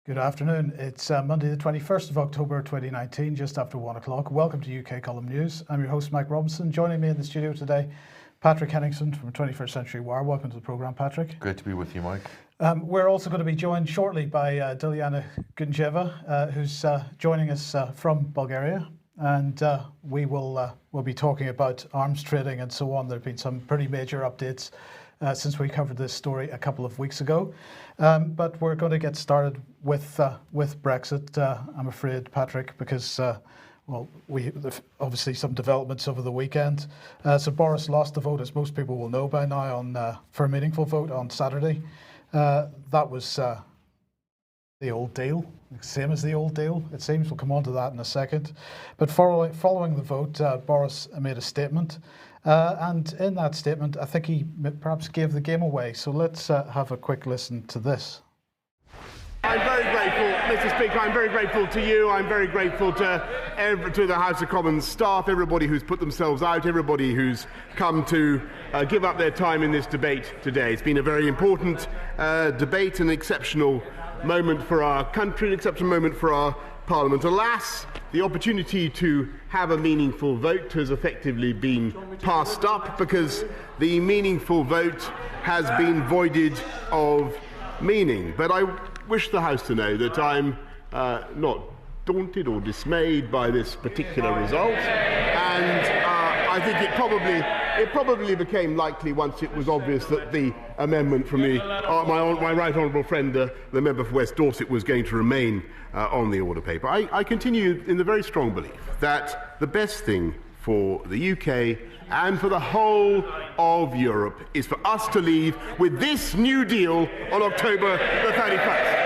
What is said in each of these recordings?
Good afternoon. It's Monday the 21st of October 2019, just after 1 o'clock. Welcome to UK Column News. I'm your host, Mike Robinson. Joining me in the studio today, Patrick Henningsen from 21st Century Wire. Welcome to the programme, Patrick. Great to be with you, Mike. We're also going to be joined shortly by Dilyana Gaytandzhieva, who's joining us from Bulgaria. And we'll be talking about arms trading and so on. There have been some pretty major updates since we covered this story a couple of weeks ago. But we're going to get started with Brexit, I'm afraid, Patrick, because we obviously some developments over the weekend. So Boris lost the vote, as most people will know by now, for a meaningful vote on Saturday. That was the old deal, same as the old deal, it seems. We'll come on to that in a second. But following the vote, Boris made a statement. And in that statement, I think he perhaps gave the game away. So let's have a quick listen to this. I'm very grateful, Mr. Speaker. I'm very grateful to you. I'm very grateful to the House of Commons staff, everybody who's put themselves out, everybody who's come to give up their time in this debate today. It's been a very important debate, an exceptional moment for our country, an exceptional moment for our Parliament. Alas, the opportunity to have a meaningful vote has effectively been passed up because the meaningful vote has been voided of meaning. But I wish the House to know that I'm not daunted or dismayed by this particular result, and I think it probably became likely once it was obvious that the amendment from my right honourable friend, the member for West Dorset, was going to remain on the order paper. I continue in the very strong belief that the best thing for the UK and for the whole of Europe is for us to leave with this new deal on October the 31st.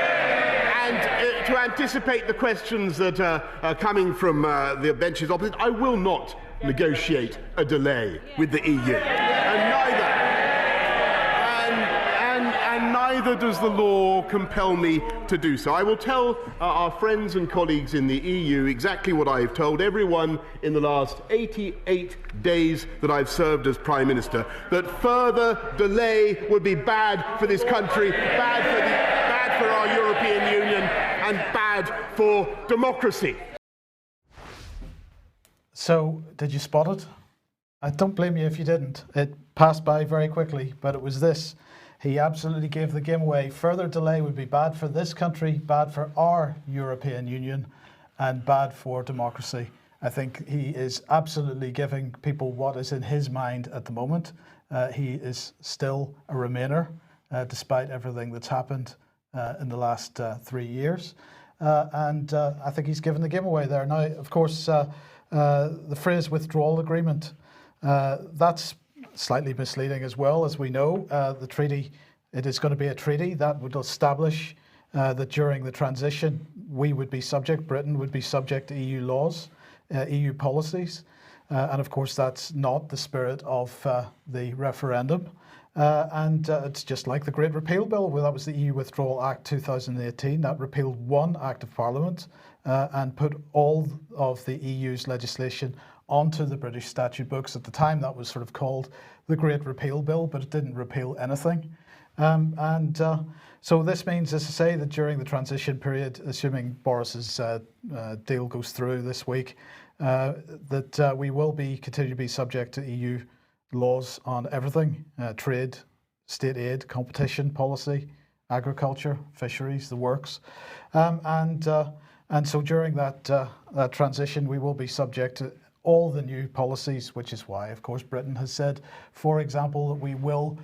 And to anticipate the questions that are coming from the benches opposite, I will not negotiate a delay with the EU, and neither does the law compel me to do so. I will tell our friends and colleagues in the EU exactly what I've told everyone in the last 88 days that I've served as Prime Minister, that further delay would be bad for this country, bad for our European Union, and bad for democracy. So, did you spot it? I don't blame you if you didn't. It passed by very quickly, but it was this. He absolutely gave the game away. Further delay would be bad for this country, bad for our European Union, and bad for democracy. I think he is absolutely giving people what is in his mind at the moment. He is still a Remainer, despite everything that's happened in the last 3 years. And I think he's given the game away there. Now, of course, the phrase withdrawal agreement, that's slightly misleading as well. As we know, the treaty, it is going to be a treaty that would establish that during the transition Britain would be subject to EU laws, EU policies. And of course, that's not the spirit of the referendum. And it's just like the Great Repeal Bill. Well, that was the EU Withdrawal Act 2018. That repealed one Act of Parliament and put all of the EU's legislation onto the British statute books. At the time, that was sort of called the Great Repeal Bill, but it didn't repeal anything. So this means, as I say, that during the transition period, assuming Boris's deal goes through this week, that we will continue to be subject to EU laws on everything: trade, state aid, competition policy, agriculture, fisheries, the works. And so during that transition, we will be subject to all the new policies, which is why, of course, Britain has said, for example, that we will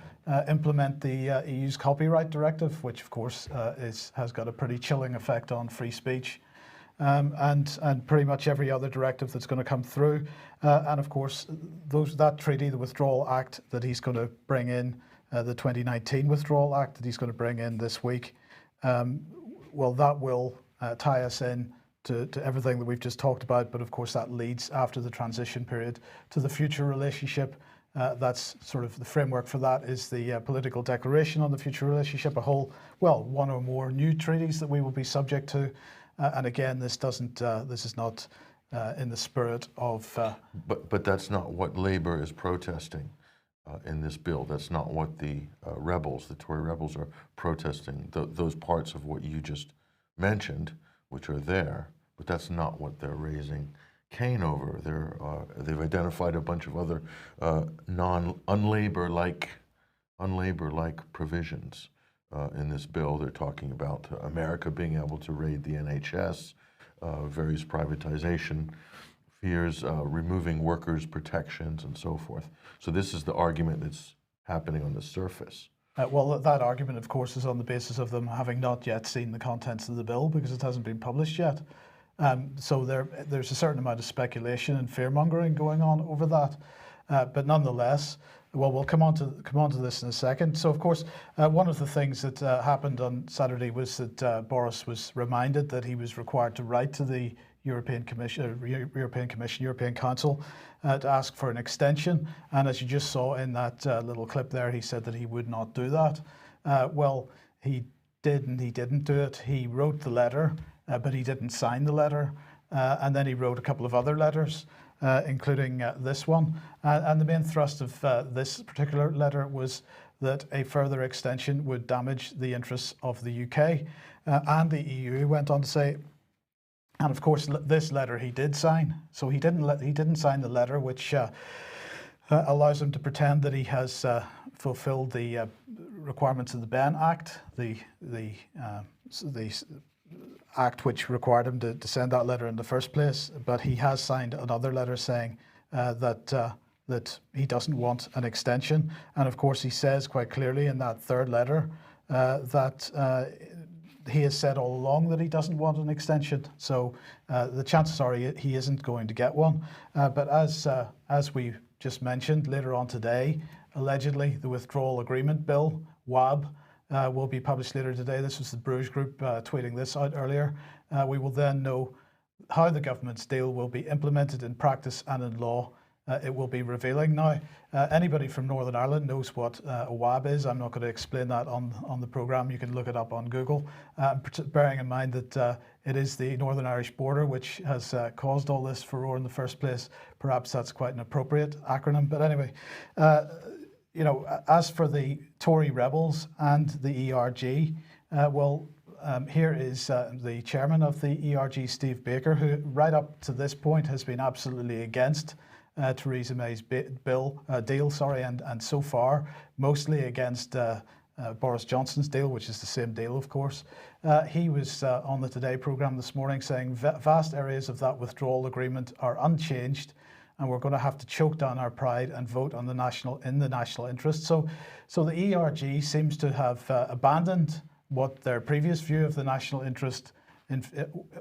implement the EU's copyright directive, which, of course, has got a pretty chilling effect on free speech, and pretty much every other directive that's going to come through. And, of course, that treaty, the Withdrawal Act that he's going to bring in, the 2019 Withdrawal Act that he's going to bring in this week, well, that will tie us in to everything that we've just talked about. But of course, that leads after the transition period to the future relationship. That's sort of the framework for that is the political declaration on the future relationship, one or more new treaties that we will be subject to. And again, this is not in the spirit of... But that's not what Labour is protesting in this bill. That's not what the Tory rebels are protesting, those parts of what you just mentioned, which are there, but that's not what they're raising Cain over. They've identified a bunch of other unlabor-like provisions in this bill. They're talking about America being able to raid the NHS, various privatization fears, removing workers' protections, and so forth. So this is the argument that's happening on the surface. Well, that argument, of course, is on the basis of them having not yet seen the contents of the bill because it hasn't been published yet. So there's a certain amount of speculation and fear-mongering going on over that. But nonetheless, well, we'll come on to this in a second. So, of course, one of the things that happened on Saturday was that Boris was reminded that he was required to write to the European Council to ask for an extension. And as you just saw in that little clip there, he said that he would not do that. Well, he did and he didn't do it. He wrote the letter, but he didn't sign the letter. And then he wrote a couple of other letters, including this one. And the main thrust of this particular letter was that a further extension would damage the interests of the UK and the EU. He went on to say, and of course, this letter he did sign. So he didn't sign the letter, which allows him to pretend that he has fulfilled the requirements of the Benn Act, the act which required him to send that letter in the first place. But he has signed another letter saying that he doesn't want an extension. And of course, he says quite clearly in that third letter that he has said all along that he doesn't want an extension. So the chances are he isn't going to get one. But as we just mentioned, later on today, allegedly the Withdrawal Agreement Bill, WAB, will be published later today. This was the Bruges Group tweeting this out earlier. We will then know how the government's deal will be implemented in practice and in law. It will be revealing. Now, anybody from Northern Ireland knows what a WAB is. I'm not going to explain that on the programme. You can look it up on Google, bearing in mind that it is the Northern Irish border which has caused all this furore in the first place. Perhaps that's quite an appropriate acronym. But anyway, you know, as for the Tory rebels and the ERG, here is the chairman of the ERG, Steve Baker, who right up to this point has been absolutely against Theresa May's deal, and so far mostly against Boris Johnson's deal, which is the same deal, of course. He was on the Today programme this morning saying vast areas of that withdrawal agreement are unchanged, and we're going to have to choke down our pride and vote on in the national interest. So the ERG seems to have abandoned what their previous view of the national interest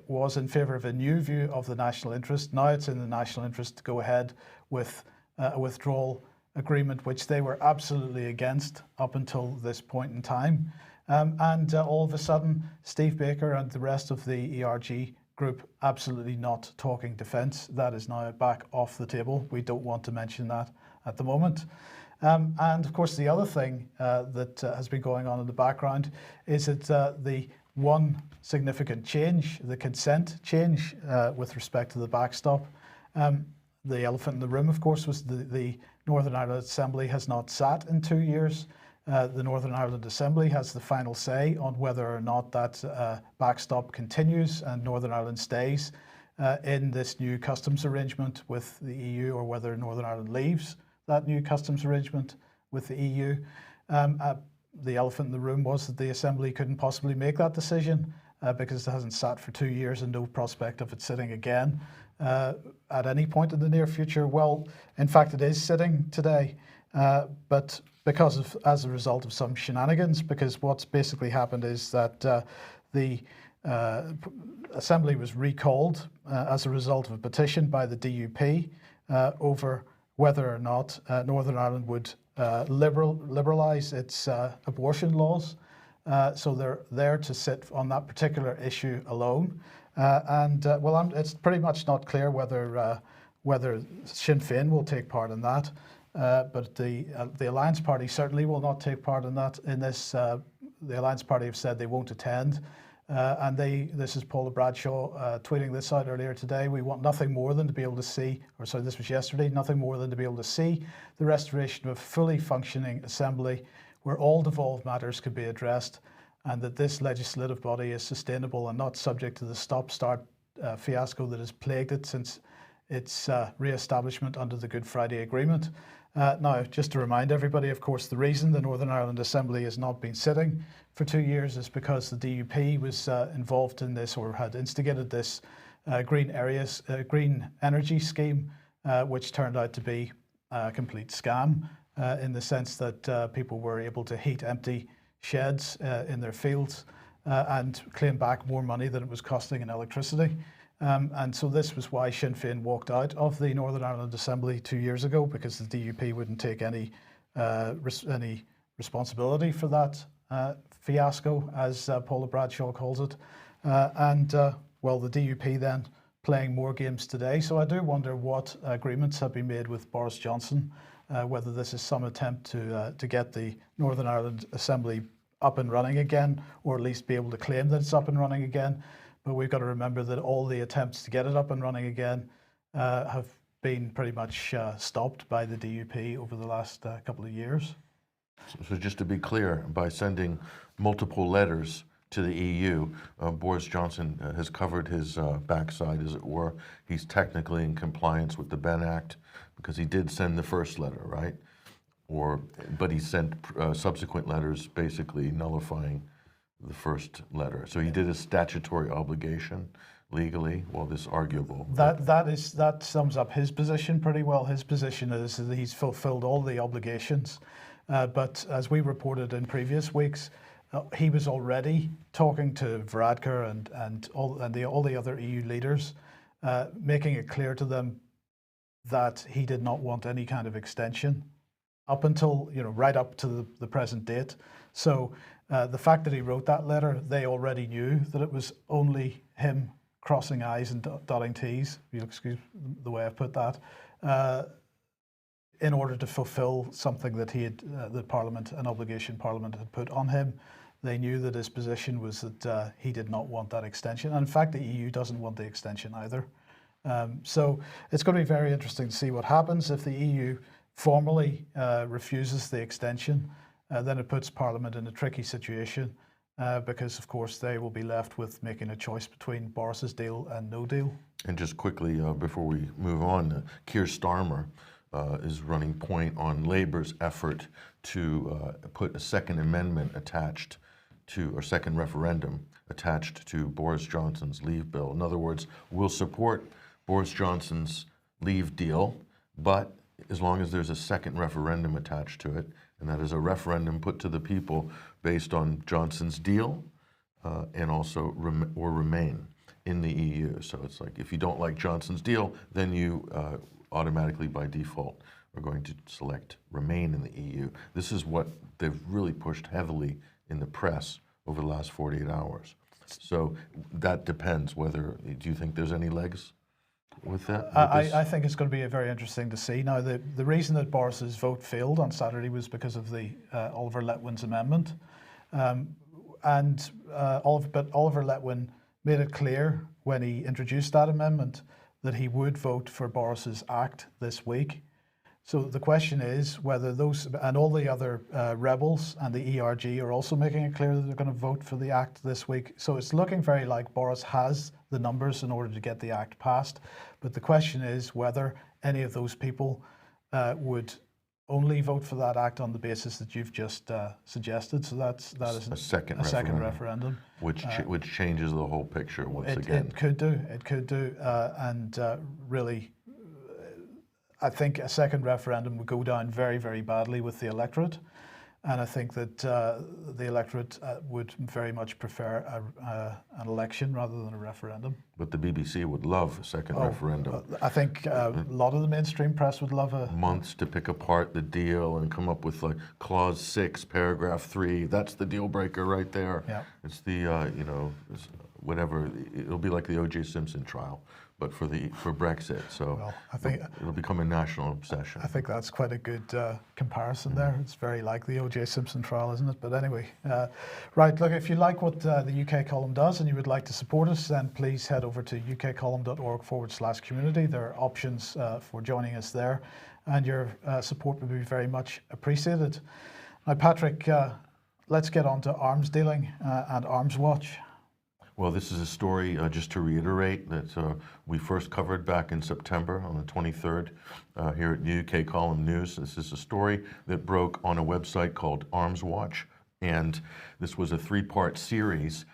was in favour of a new view of the national interest. Now it's in the national interest to go ahead with a withdrawal agreement, which they were absolutely against up until this point in time. And all of a sudden, Steve Baker and the rest of the ERG group absolutely not talking defence. That is now back off the table. We don't want to mention that at the moment. And of course, the other thing that has been going on in the background is that the one significant change, the consent change with respect to the backstop. The elephant in the room, of course, was the Northern Ireland Assembly has not sat in 2 years. The Northern Ireland Assembly has the final say on whether or not that backstop continues and Northern Ireland stays in this new customs arrangement with the EU, or whether Northern Ireland leaves that new customs arrangement with the EU. The elephant in the room was that the Assembly couldn't possibly make that decision because it hasn't sat for 2 years and no prospect of it sitting again at any point in the near future. Well, in fact, it is sitting today, but as a result of some shenanigans, because what's basically happened is that the Assembly was recalled as a result of a petition by the DUP over whether or not Northern Ireland would liberalise its abortion laws. So they're there to sit on that particular issue alone. It's pretty much not clear whether Sinn Féin will take part in that. But the Alliance Party certainly will not take part in that. The Alliance Party have said they won't attend. This is Paula Bradshaw tweeting this out earlier today. We want nothing more than to be able to see, this was yesterday, nothing more than to be able to see the restoration of a fully functioning assembly where all devolved matters could be addressed and that this legislative body is sustainable and not subject to the stop-start fiasco that has plagued it since its re-establishment under the Good Friday Agreement. Now, just to remind everybody, of course, the reason the Northern Ireland Assembly has not been sitting for 2 years is because the DUP was involved in this, or had instigated this green energy scheme, which turned out to be a complete scam in the sense that people were able to heat empty sheds in their fields and claim back more money than it was costing in electricity. And so this was why Sinn Féin walked out of the Northern Ireland Assembly 2 years ago, because the DUP wouldn't take any responsibility for that fiasco, as Paula Bradshaw calls it. Well, the DUP then playing more games today. So I do wonder what agreements have been made with Boris Johnson, whether this is some attempt to get the Northern Ireland Assembly up and running again, or at least be able to claim that it's up and running again. But we've got to remember that all the attempts to get it up and running again have been pretty much stopped by the DUP over the last couple of years. So just to be clear, by sending multiple letters to the EU, Boris Johnson has covered his backside, as it were. He's technically in compliance with the Benn Act because he did send the first letter, right? But he sent subsequent letters basically nullifying the first letter. So he did a statutory obligation legally. Well, this arguable. That sums up his position pretty well. His position is that he's fulfilled all the obligations, but as we reported in previous weeks, he was already talking to Varadkar and all the other EU leaders, making it clear to them that he did not want any kind of extension up until, right up to the present date. So the fact that he wrote that letter, they already knew that it was only him crossing I's and dotting T's, if you'll excuse the way I put that, in order to fulfill something that an obligation Parliament had put on him. They knew that his position was that he did not want that extension. And in fact, the EU doesn't want the extension either. So it's going to be very interesting to see what happens if the EU formally refuses the extension. Then it puts Parliament in a tricky situation because, of course, they will be left with making a choice between Boris's deal and no deal. And just quickly, before we move on, Keir Starmer is running point on Labour's effort to put a second amendment attached to, or second referendum attached to Boris Johnson's Leave bill. In other words, we'll support Boris Johnson's Leave deal, but as long as there's a second referendum attached to it, and that is a referendum put to the people based on Johnson's deal and also remain in the EU. So it's like, if you don't like Johnson's deal, then you automatically by default are going to select remain in the EU. This is what they've really pushed heavily in the press over the last 48 hours. So that depends whether, do you think there's any legs with that? I think it's going to be very interesting to see. Now, the reason that Boris's vote failed on Saturday was because of the Oliver Letwin's amendment. But Oliver Letwin made it clear when he introduced that amendment that he would vote for Boris's act this week. So the question is whether those, and all the other rebels and the ERG are also making it clear that they're going to vote for the act this week. So it's looking very like Boris has the numbers in order to get the act passed. But the question is whether any of those people would only vote for that act on the basis that you've just suggested. So that is a second referendum. Which changes the whole picture once again. It could do. Really, I think a second referendum would go down very, very badly with the electorate. And I think that the electorate would very much prefer an election rather than a referendum. But the BBC would love a second referendum. I think a lot of the mainstream press would love months to pick apart the deal and come up with like clause 6, paragraph 3. That's the deal breaker right there. Yeah. It's the whatever. It'll be like the O.J. Simpson trial, but for Brexit. So well, I think it'll become a national obsession. I think that's quite a good comparison there. It's very like the O.J. Simpson trial, isn't it? But anyway, right. Look, if you like what the UK Column does and you would like to support us, then please head over to ukcolumn.org/community. There are options for joining us there, and your support would be very much appreciated. Now, Patrick, let's get on to arms dealing and arms watch. Well, this is a story, just to reiterate, that we first covered back in September on the 23rd here at the UK Column News. This is a story that broke on a website called Arms Watch, and this was a three-part series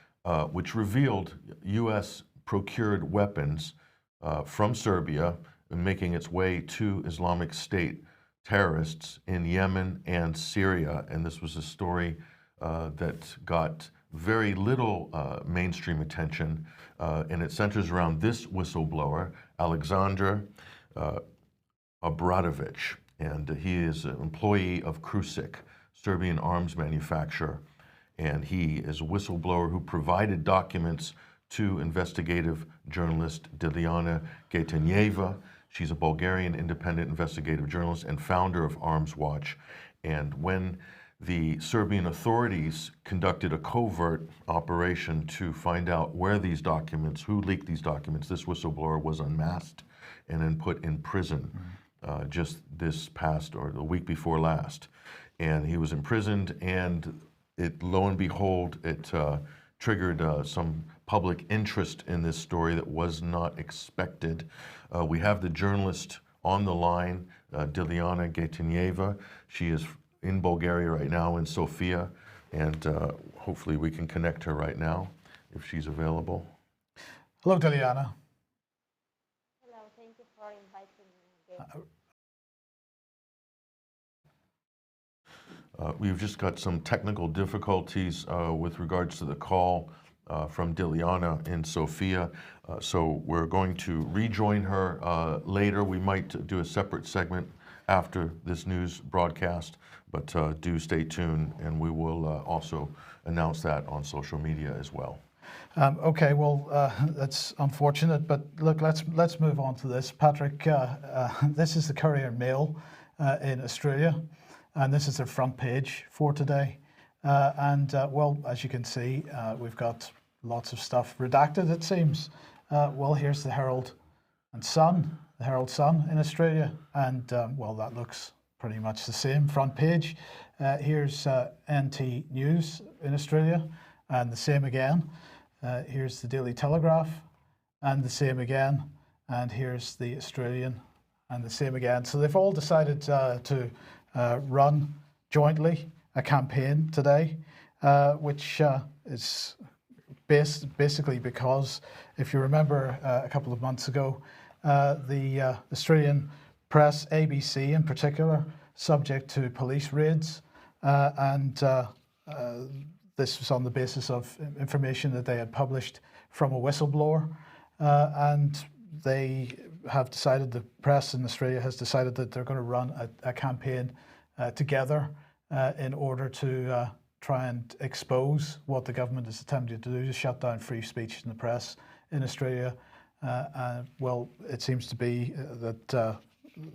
which revealed U.S. procured weapons from Serbia making its way to Islamic State terrorists in Yemen and Syria. And this was a story that got very little mainstream attention, and it centers around this whistleblower, Alexander Obradovic, and he is an employee of Krusik, Serbian arms manufacturer, and he is a whistleblower who provided documents to investigative journalist Dilyana Gaytandzhieva. She's a Bulgarian independent investigative journalist and founder of Arms Watch. And when the Serbian authorities conducted a covert operation to find out where these documents, who leaked these documents, this whistleblower was unmasked and then put in prison just this past, or the week before last. And he was imprisoned, and lo and behold, it triggered some public interest in this story that was not expected. We have the journalist on the line, Dilyana Gaytandzhieva. She is in Bulgaria right now, in Sofia, and hopefully we can connect her right now if she's available. Hello, Dilyana. Hello, thank you for inviting me again. We've just got some technical difficulties with regards to the call from Dilyana in Sofia, so we're going to rejoin her later. We might do a separate segment after this news broadcast, but do stay tuned, and we will also announce that on social media as well. Okay, well, that's unfortunate, but look, let's move on to this. Patrick, this is the Courier Mail in Australia, and this is their front page for today. Well, as you can see, we've got lots of stuff redacted, it seems. Well, here's the Herald Sun in Australia, and well, that looks pretty much the same front page. Here's NT News in Australia, and the same again. Here's the Daily Telegraph, and the same again. And here's the Australian, and the same again. So they've all decided to run jointly a campaign today, which is basically because, if you remember a couple of months ago, the Australian press, ABC in particular, subject to police raids, and this was on the basis of information that they had published from a whistleblower, and they have decided, the press in Australia has decided that they're going to run a campaign together in order to try and expose what the government is attempting to do to shut down free speech in the press in Australia. Well, it seems to be that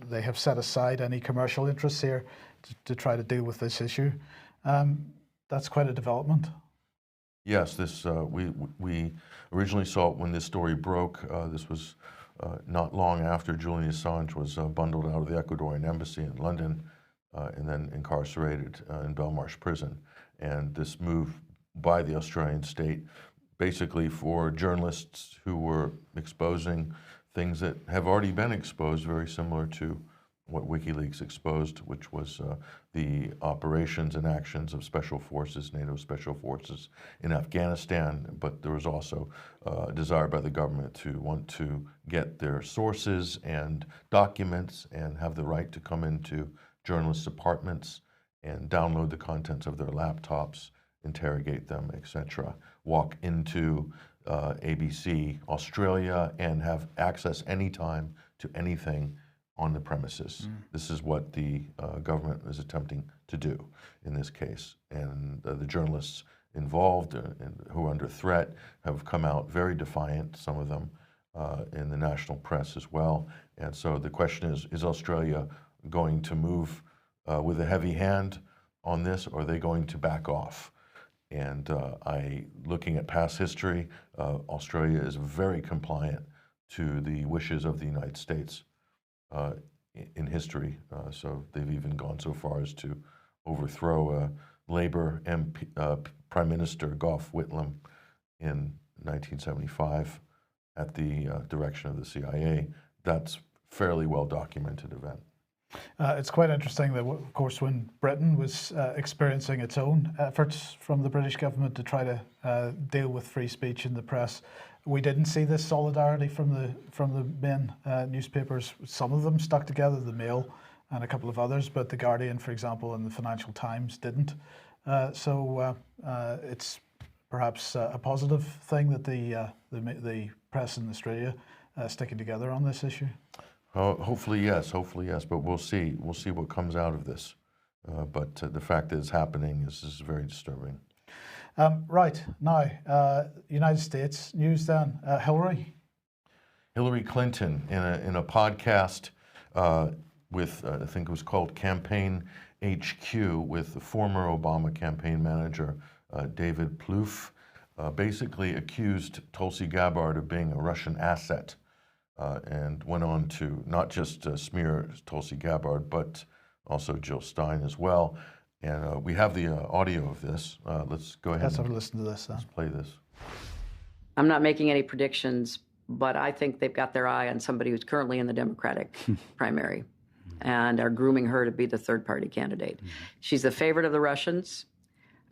they have set aside any commercial interests here to try to deal with this issue. That's quite a development. Yes, this we originally saw it when this story broke. This was not long after Julian Assange was bundled out of the Ecuadorian embassy in London and then incarcerated in Belmarsh prison. And this move by the Australian state, basically for journalists who were exposing things that have already been exposed, very similar to what WikiLeaks exposed, which was the operations and actions of special forces, NATO special forces in Afghanistan. But there was also a desire by the government to want to get their sources and documents and have the right to come into journalists' apartments and download the contents of their laptops, interrogate them, etc., walk into ABC Australia and have access anytime to anything on the premises. This is what the government is attempting to do in this case. And the journalists involved who are under threat have come out very defiant, some of them in the national press as well. And so the question is Australia going to move with a heavy hand on this, or are they going to back off? And looking at past history, Australia is very compliant to the wishes of the United States in history. So they've even gone so far as to overthrow Labor Prime Minister Gough Whitlam in 1975 at the direction of the CIA. That's fairly well documented event. It's quite interesting that, of course, when Britain was experiencing its own efforts from the British government to try to deal with free speech in the press, we didn't see this solidarity from the main newspapers. Some of them stuck together, the Mail and a couple of others, but the Guardian, for example, and the Financial Times didn't. So it's perhaps a positive thing that the press in Australia sticking together on this issue. Hopefully yes, but we'll see what comes out of this. But the fact that it's happening is very disturbing. Right, now, United States news then. Hillary Clinton in a podcast with, I think it was called Campaign HQ, with the former Obama campaign manager, David Plouffe, basically accused Tulsi Gabbard of being a Russian asset. And went on to not just smear Tulsi Gabbard, but also Jill Stein as well. And we have the audio of this. Let's go ahead. Let's have a listen to this. Let's play this. I'm not making any predictions, but I think they've got their eye on somebody who's currently in the Democratic primary and are grooming her to be the third-party candidate. She's the favorite of the Russians.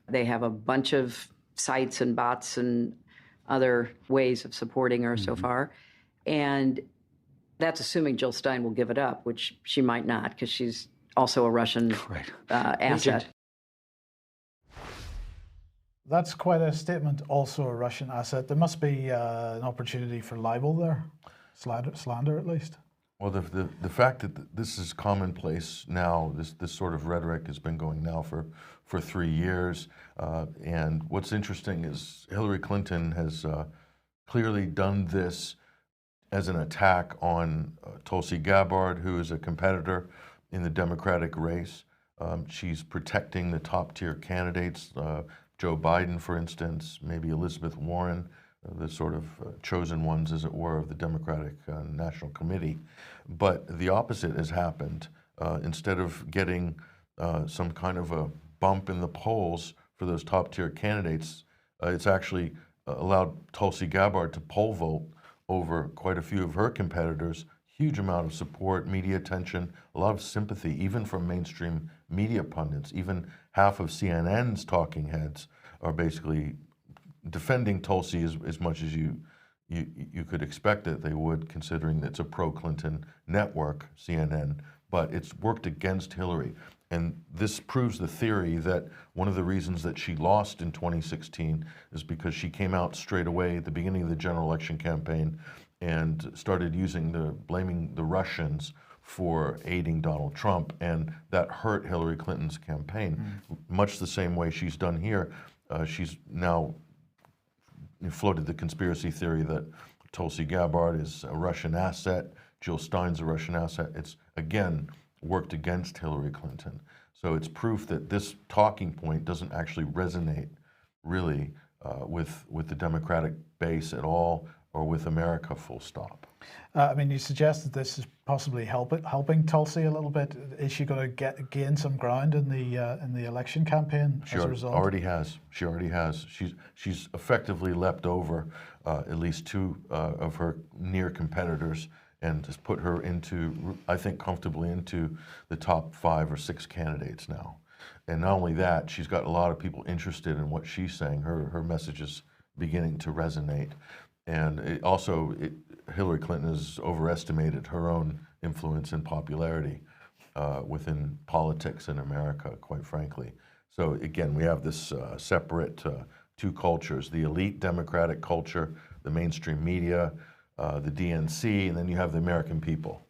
They have a bunch of sites and bots and other ways of supporting her so far. And that's assuming Jill Stein will give it up, which she might not, because she's also a Russian asset. That's quite a statement, also a Russian asset. There must be an opportunity for libel there, slander at least. Well, the fact that this is commonplace now, this sort of rhetoric has been going now for 3 years. And what's interesting is Hillary Clinton has clearly done this as an attack on Tulsi Gabbard, who is a competitor in the Democratic race. She's protecting the top-tier candidates, Joe Biden, for instance, maybe Elizabeth Warren, the sort of chosen ones, as it were, of the Democratic National Committee. But the opposite has happened. Instead of getting some kind of a bump in the polls for those top-tier candidates, it's actually allowed Tulsi Gabbard to poll vote over quite a few of her competitors. Huge amount of support, media attention, a lot of sympathy, even from mainstream media pundits. Even half of CNN's talking heads are basically defending Tulsi as much as you could expect that they would, considering that it's a pro-Clinton network, CNN, but it's worked against Hillary. And this proves the theory that one of the reasons that she lost in 2016 is because she came out straight away at the beginning of the general election campaign and started blaming the Russians for aiding Donald Trump, and that hurt Hillary Clinton's campaign. Much the same way she's done here. She's now floated the conspiracy theory that Tulsi Gabbard is a Russian asset, Jill Stein's a Russian asset. It's, again, worked against Hillary Clinton. So it's proof that this talking point doesn't actually resonate really with the Democratic base at all, or with America full stop. I mean, you suggest that this is possibly helping Tulsi a little bit. Is she going to gain some ground in the election campaign as a result? She already has. She's effectively leapt over at least two of her near competitors and has put her into, I think, comfortably into the top 5 or 6 candidates now. And not only that, she's got a lot of people interested in what she's saying. Her message is beginning to resonate. And Hillary Clinton has overestimated her own influence and popularity within politics in America, quite frankly. So again, we have this separate two cultures: the elite Democratic culture, the mainstream media, the DNC, and then you have the American people.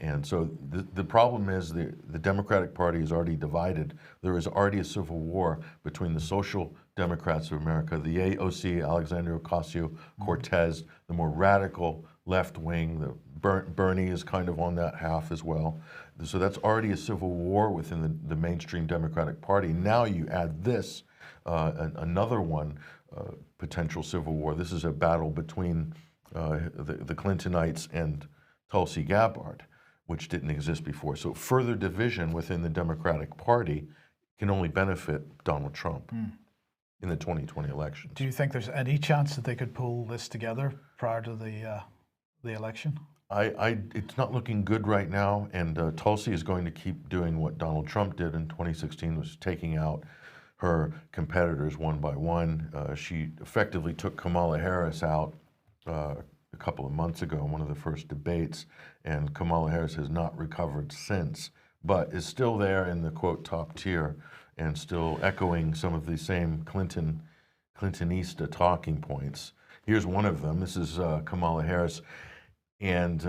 And so the problem is the Democratic Party is already divided. There is already a civil war between the social Democrats of America, the AOC, Alexandria Ocasio-Cortez, the more radical left wing, Bernie is kind of on that half as well. So that's already a civil war within the mainstream Democratic Party. Now you add this, another one, potential civil war. This is a battle between the Clintonites and Tulsi Gabbard, which didn't exist before. So further division within the Democratic Party can only benefit Donald Trump in the 2020 elections. Do you think there's any chance that they could pull this together prior to the election? It's not looking good right now, and Tulsi is going to keep doing what Donald Trump did in 2016, was taking out her competitors one by one. She effectively took Kamala Harris out a couple of months ago in one of the first debates, and Kamala Harris has not recovered since, but is still there in the, quote, top tier and still echoing some of the same Clintonista talking points. Here's one of them. This is Kamala Harris. And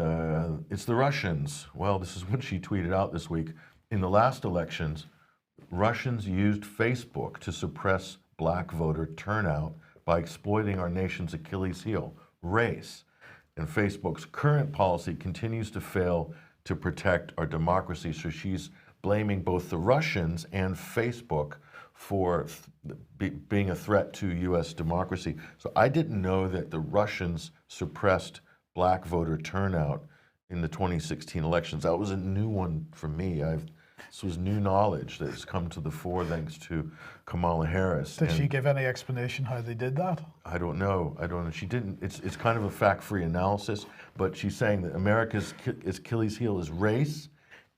it's the Russians. Well, this is what she tweeted out this week. In the last elections, Russians used Facebook to suppress black voter turnout by exploiting our nation's Achilles heel, race. And Facebook's current policy continues to fail to protect our democracy. So she's blaming both the Russians and Facebook for being a threat to U.S. democracy. So I didn't know that the Russians suppressed black voter turnout in the 2016 elections. That was a new one for me. This was new knowledge that has come to the fore thanks to Kamala Harris. Did she give any explanation how they did that? I don't know. She didn't. It's kind of a fact-free analysis, but she's saying that America's Achilles heel is race,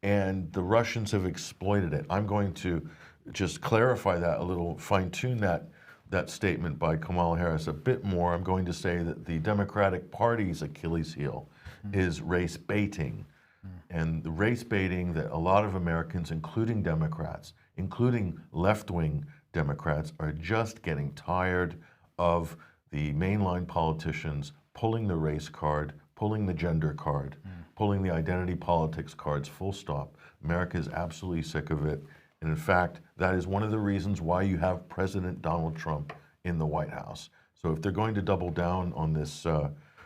and the Russians have exploited it. I'm going to just clarify that a little, fine-tune that statement by Kamala Harris a bit more. I'm going to say that the Democratic Party's Achilles heel is race baiting. And the race baiting that a lot of Americans, including Democrats, including left-wing Democrats, are just getting tired of the mainline politicians pulling the race card, pulling the gender card, pulling the identity politics cards, full stop. America is absolutely sick of it. And in fact, that is one of the reasons why you have President Donald Trump in the White House. So if they're going to double down on this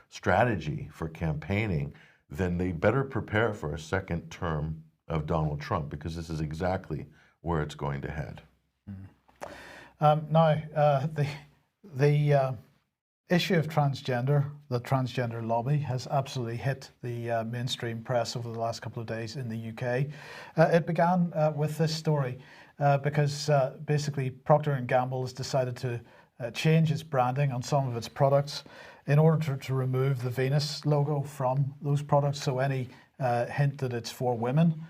strategy for campaigning, then they better prepare for a second term of Donald Trump, because this is exactly where it's going to head. Now, the issue of transgender, the transgender lobby, has absolutely hit the mainstream press over the last couple of days in the UK. It began with this story because basically Procter & Gamble has decided to change its branding on some of its products in order to remove the Venus logo from those products. So any hint that it's for women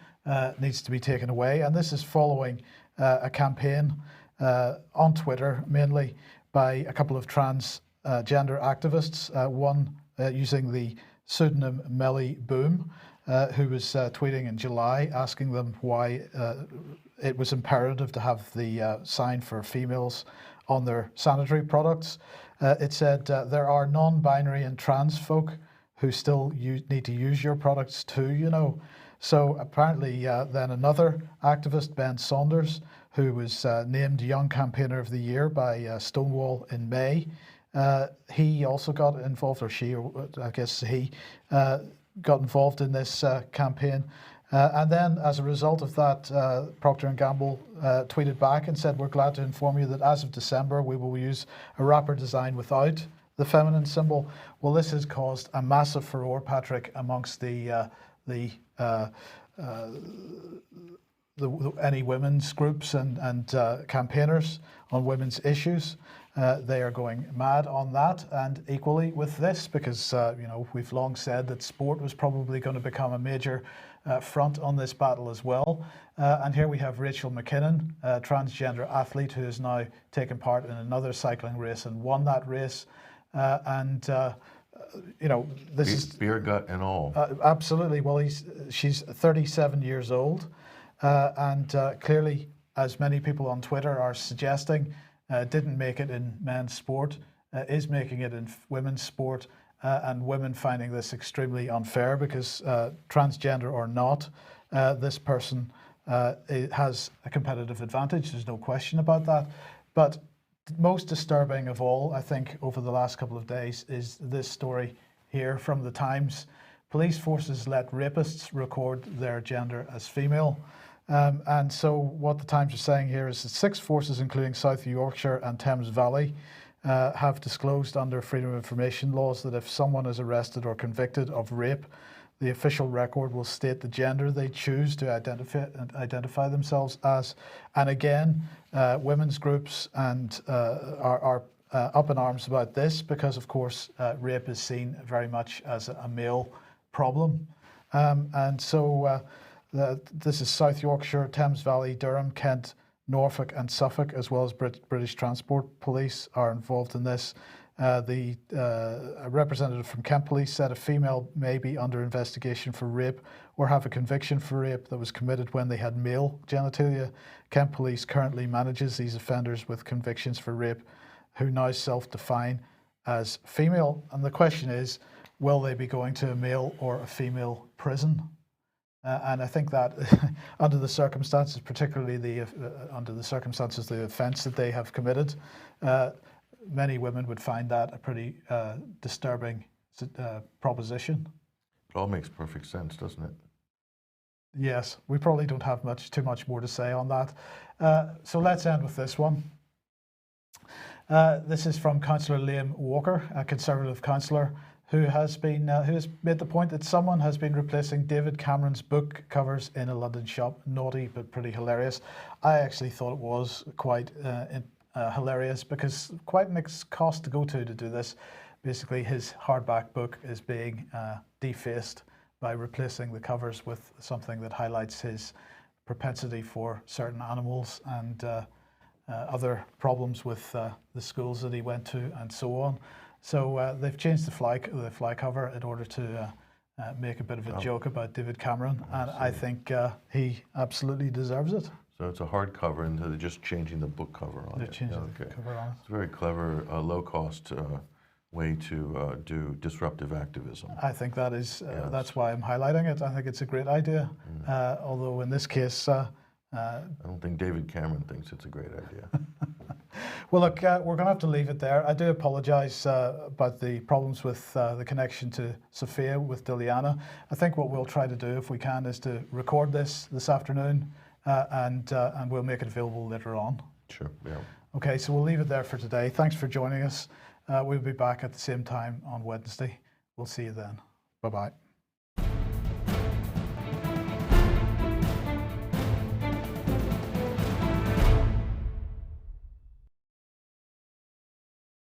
needs to be taken away. And this is following a campaign on Twitter, mainly by a couple of transgender activists, one using the pseudonym Melly Boom, who was tweeting in July asking them why it was imperative to have the sign for females on their sanitary products. It said, there are non-binary and trans folk who still need to use your products too, you know. So apparently then another activist, Ben Saunders, who was named Young Campaigner of the Year by Stonewall in May, he also got involved, or she, or I guess he, got involved in this campaign. And then as a result of that, Procter & Gamble tweeted back and said, we're glad to inform you that as of December, we will use a wrapper design without the feminine symbol. Well, this has caused a massive furore, Patrick, amongst any women's groups and campaigners on women's issues. They are going mad on that, and equally with this, because you know, we've long said that sport was probably going to become a major front on this battle as well. And here we have Rachel McKinnon, a transgender athlete who has now taken part in another cycling race and won that race. You know, this is beer gut and all. Absolutely. Well, she's 37 years old, and clearly, as many people on Twitter are suggesting, didn't make it in men's sport, is making it in women's sport, and women finding this extremely unfair because transgender or not, this person has a competitive advantage. There's no question about that. But most disturbing of all, I think, over the last couple of days is this story here from the Times. Police forces let rapists record their gender as female. And so what the Times are saying here is that 6 forces, including South Yorkshire and Thames Valley, have disclosed under Freedom of Information laws that if someone is arrested or convicted of rape, The official record will state the gender they choose to identify themselves as. And again, women's groups and are up in arms about this because, of course, rape is seen very much as a male problem. And so this is South Yorkshire, Thames Valley, Durham, Kent, Norfolk and Suffolk, as well as British Transport Police are involved in this. A representative from Kent Police said a female may be under investigation for rape or have a conviction for rape that was committed when they had male genitalia. Kent Police currently manages these offenders with convictions for rape who now self-define as female. And the question is, will they be going to a male or a female prison? And I think that under the circumstances, particularly under the circumstances, the offence that they have committed, many women would find that a pretty disturbing proposition. It all makes perfect sense, doesn't it? Yes, we probably don't have too much more to say on that. So let's end with this one. This is from Councillor Liam Walker, a Conservative councillor, who has made the point that someone has been replacing David Cameron's book covers in a London shop. Naughty, but pretty hilarious. I actually thought it was quite hilarious because quite an cost to go to do this. Basically, his hardback book is being defaced by replacing the covers with something that highlights his propensity for certain animals and other problems with the schools that he went to and so on. So they've changed the fly cover in order to make a bit of a joke about David Cameron, and I think he absolutely deserves it. So it's a hardcover, and they're just changing the book cover on it. They're changing the cover on it. It's a very clever, low-cost way to do disruptive activism. I think that is that's why I'm highlighting it. I think it's a great idea, although in this case, I don't think David Cameron thinks it's a great idea. Well, look, we're going to have to leave it there. I do apologise about the problems with the connection to Sophia with Dilyana. I think what we'll try to do, if we can, is to record this afternoon, and we'll make it available later on. Sure, yeah. Okay, so we'll leave it there for today. Thanks for joining us. We'll be back at the same time on Wednesday. We'll see you then. Bye-bye.